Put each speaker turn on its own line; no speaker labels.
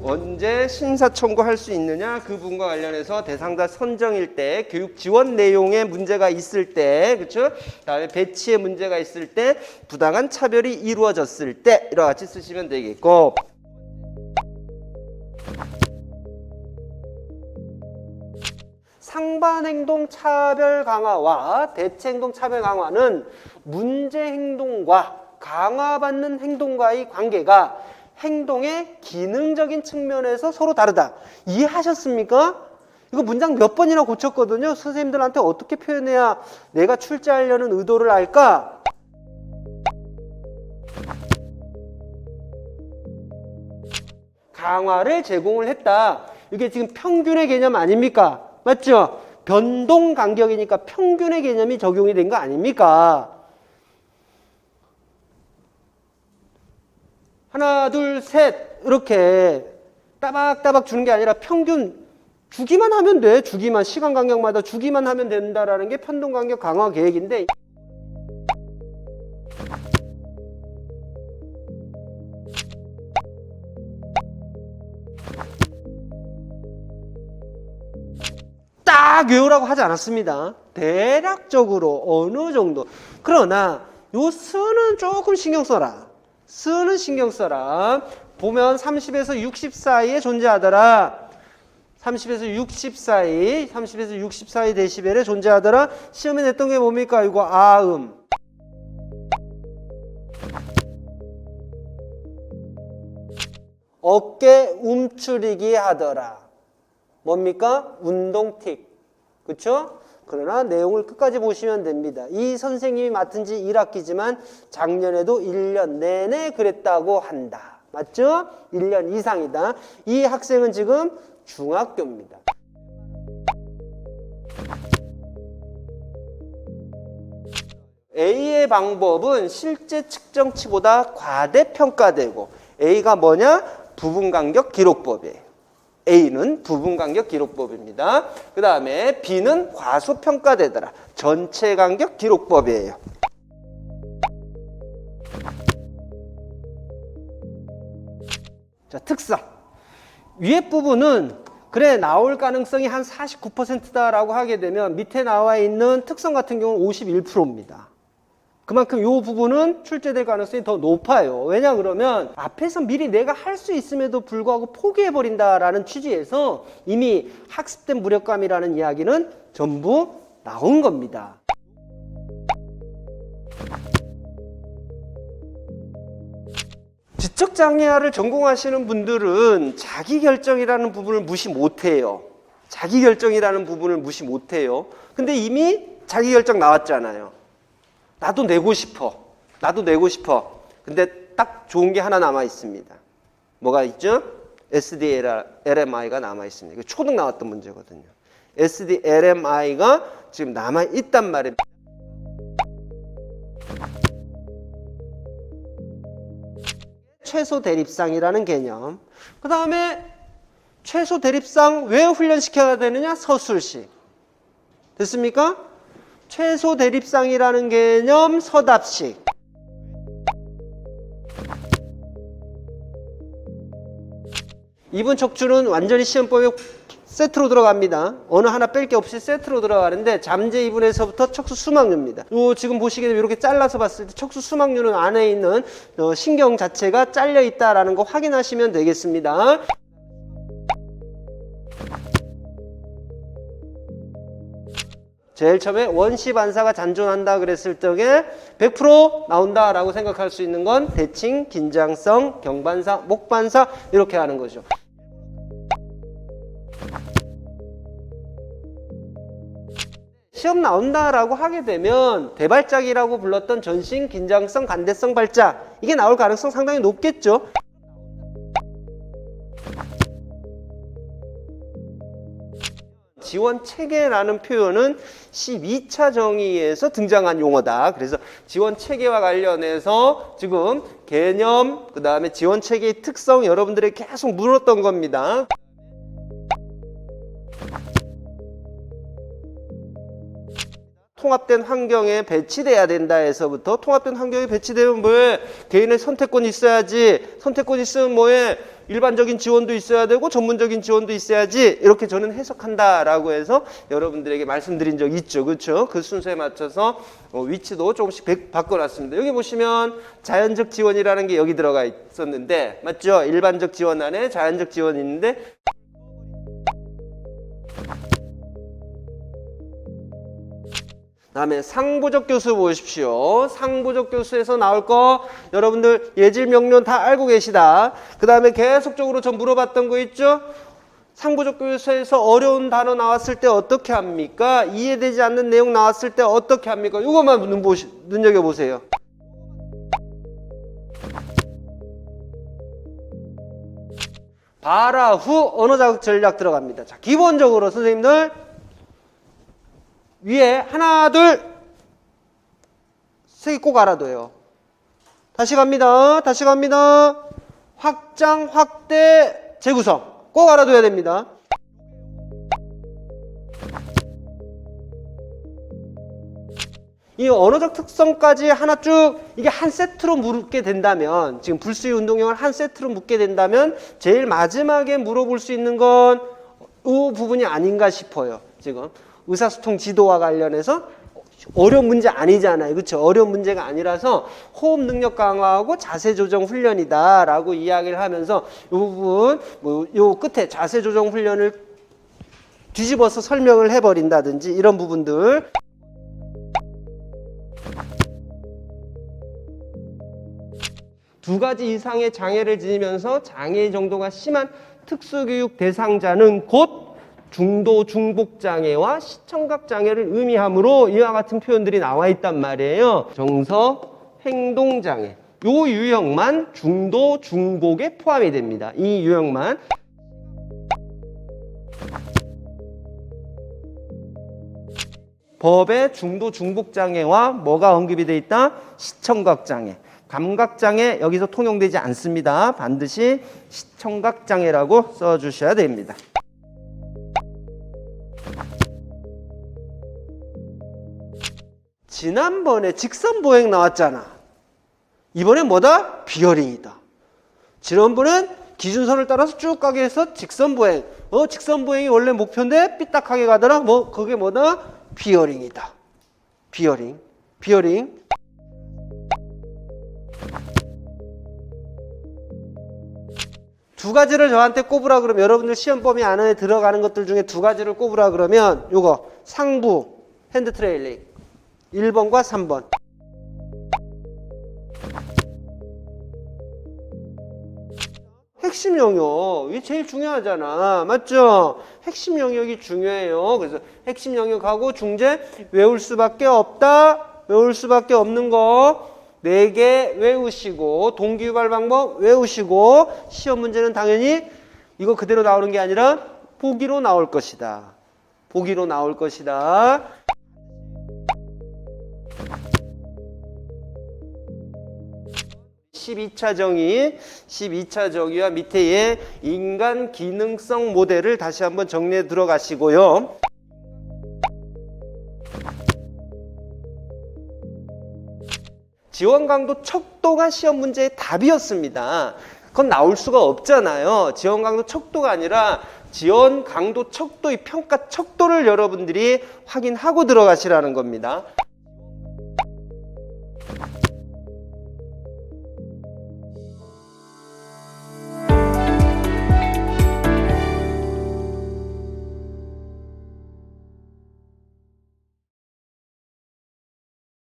언제 심사 청구할 수 있느냐? 그 부분과 관련해서 대상자 선정일 때, 교육 지원 내용에 문제가 있을 때, 그렇죠? 그다음에 배치에 문제가 있을 때, 부당한 차별이 이루어졌을 때 이와 같이 쓰시면 되겠고. 상반행동 차별 강화와 대체행동 차별 강화는 문제 행동과 강화받는 행동과의 관계가 행동의 기능적인 측면에서 서로 다르다. 이해하셨습니까? 이거 문장 몇 번이나 고쳤거든요. 선생님들한테 어떻게 표현해야 내가 출제하려는 의도를 알까? 강화를 제공을 했다. 이게 지금 평균의 개념 아닙니까? 맞죠? 변동 간격이니까 평균의 개념이 적용이 된 거 아닙니까? 하나, 둘, 셋 이렇게 따박따박 주는 게 아니라 평균 주기만 하면 돼. 주기만, 시간 간격마다 주기만 하면 된다라는 게 편동 간격 강화 계획인데, 딱 외우라고 하지 않았습니다. 대략적으로 어느 정도. 그러나 요 수는 조금 신경 써라. 수는 신경 써라. 보면 30에서 60 사이에 존재하더라. 30에서 60 사이, 30에서 60 사이 데시벨에 존재하더라. 시험에 냈던 게 뭡니까? 이거 아음. 어깨 움츠리기 하더라. 뭡니까? 운동틱. 그쵸? 그러나 내용을 끝까지 보시면 됩니다. 이 선생님이 맡은 지 1학기지만 작년에도 1년 내내 그랬다고 한다. 맞죠? 1년 이상이다. 이 학생은 지금 중학교입니다. A의 방법은 실제 측정치보다 과대평가되고, A가 뭐냐? 부분간격 기록법이에요. A는 부분간격 기록법입니다. 그 다음에 B는 과소평가되더라. 전체간격 기록법이에요. 자, 특성. 위에 부분은 그래 나올 가능성이 한 49%다라고 하게 되면 밑에 나와 있는 특성 같은 경우는 51%입니다. 그만큼 이 부분은 출제될 가능성이 더 높아요. 왜냐 그러면 앞에서 미리 내가 할 수 있음에도 불구하고 포기해버린다라는 취지에서 이미 학습된 무력감이라는 이야기는 전부 나온 겁니다. 지적장애아를 전공하시는 분들은 자기결정이라는 부분을 무시 못해요. 자기결정이라는 부분을 무시 못해요. 근데 이미 자기결정 나왔잖아요. 나도 내고 싶어. 나도 내고 싶어. 근데 딱 좋은 게 하나 남아 있습니다. 뭐가 있죠? SDLMI가 남아 있습니다. 이거 초등 나왔던 문제거든요. SDLMI가 지금 남아 있단 말입니다. 최소 대립상이라는 개념. 그 다음에 최소 대립상 왜 훈련시켜야 되느냐? 서술식. 됐습니까? 최소 대립상이라는 개념 서답식. 이분 척추는 완전히 시험법에 세트로 들어갑니다. 어느 하나 뺄 게 없이 세트로 들어가는데 잠재 이분에서부터 척수 수막류입니다. 요 지금 보시게 되면 이렇게 잘라서 봤을 때 척수 수막류는 안에 있는 신경 자체가 잘려 있다라는 거 확인하시면 되겠습니다. 제일 처음에 원시 반사가 잔존한다 그랬을 적에 100% 나온다라고 생각할 수 있는 건 대칭, 긴장성, 경반사, 목반사 이렇게 하는 거죠. 시험 나온다라고 하게 되면 대발작이라고 불렀던 전신, 긴장성, 간대성 발작 이게 나올 가능성 상당히 높겠죠. 지원 체계라는 표현은 12차 정의에서 등장한 용어다. 그래서 지원 체계와 관련해서 지금 개념, 그 다음에 지원 체계의 특성 여러분들이 계속 물었던 겁니다. 통합된 환경에 배치돼야 된다 해서부터 통합된 환경에 배치되면 뭐해? 개인의 선택권이 있어야지. 선택권이 있으면 뭐해? 일반적인 지원도 있어야 되고 전문적인 지원도 있어야지 이렇게 저는 해석한다라고 해서 여러분들에게 말씀드린 적 있죠. 그렇죠? 그 순서에 맞춰서 위치도 조금씩 바꿔놨습니다. 여기 보시면 자연적 지원이라는 게 여기 들어가 있었는데 맞죠? 일반적 지원 안에 자연적 지원이 있는데 다음에 상부적 교수 보십시오. 상부적 교수에서 나올 거 여러분들 예질 명령 다 알고 계시다. 그 다음에 계속적으로 전 물어봤던 거 있죠? 상부적 교수에서 어려운 단어 나왔을 때 어떻게 합니까? 이해되지 않는 내용 나왔을 때 어떻게 합니까? 이것만 눈여겨보세요. 발화 후 언어 자극 전략 들어갑니다. 자, 기본적으로 선생님들 위에 하나, 둘, 세 개 꼭 알아둬요. 다시 갑니다. 다시 갑니다. 확장, 확대, 재구성. 꼭 알아둬야 됩니다. 이 언어적 특성까지 하나 쭉 이게 한 세트로 묻게 된다면 지금 불수의 운동형을 한 세트로 묻게 된다면 제일 마지막에 물어볼 수 있는 건 이 부분이 아닌가 싶어요. 지금 의사소통 지도와 관련해서 어려운 문제 아니잖아요. 그렇죠? 어려운 문제가 아니라서 호흡 능력 강화하고 자세 조정 훈련이다라고 이야기를 하면서 이 부분 요 끝에 자세 조정 훈련을 뒤집어서 설명을 해버린다든지 이런 부분들 두 가지 이상의 장애를 지니면서 장애 정도가 심한 특수교육 대상자는 곧 중도 중복 장애와 시청각 장애를 의미하므로 이와 같은 표현들이 나와 있단 말이에요. 정서, 행동 장애. 요 유형만 중도 중복에 포함이 됩니다. 이 유형만. 법에 중도 중복 장애와 뭐가 언급이 되어 있다? 시청각 장애. 감각 장애 여기서 통용되지 않습니다. 반드시 시청각 장애라고 써 주셔야 됩니다. 지난번에 직선 보행 나왔잖아. 이번엔 뭐다? 비어링이다. 지난번엔 기준선을 따라서 쭉 가게 해서 직선 보행. 직선 보행이 원래 목표인데 삐딱하게 가더라. 그게 뭐다? 비어링이다. 비어링. 비어링. 두 가지를 저한테 꼽으라 그러면 여러분들 시험 범위 안에 들어가는 것들 중에 두 가지를 꼽으라 그러면 요거 상부 핸드 트레일링 1번과 3번. 핵심 영역 이게 제일 중요하잖아. 맞죠? 핵심 영역이 중요해요. 그래서 핵심 영역하고 중재 외울 수밖에 없다. 외울 수밖에 없는 거 4개 외우시고 동기유발 방법 외우시고 시험 문제는 당연히 이거 그대로 나오는 게 아니라 보기로 나올 것이다. 보기로 나올 것이다. (12차) 정의와 밑에의 인간 기능성 모델을 다시 한번 정리해 들어가시고요. 지원 강도 척도가 시험 문제의 답이었습니다. 그건 나올 수가 없잖아요. 지원 강도 척도가 아니라 지원 강도 척도의 평가 척도를 여러분들이 확인하고 들어가시라는 겁니다.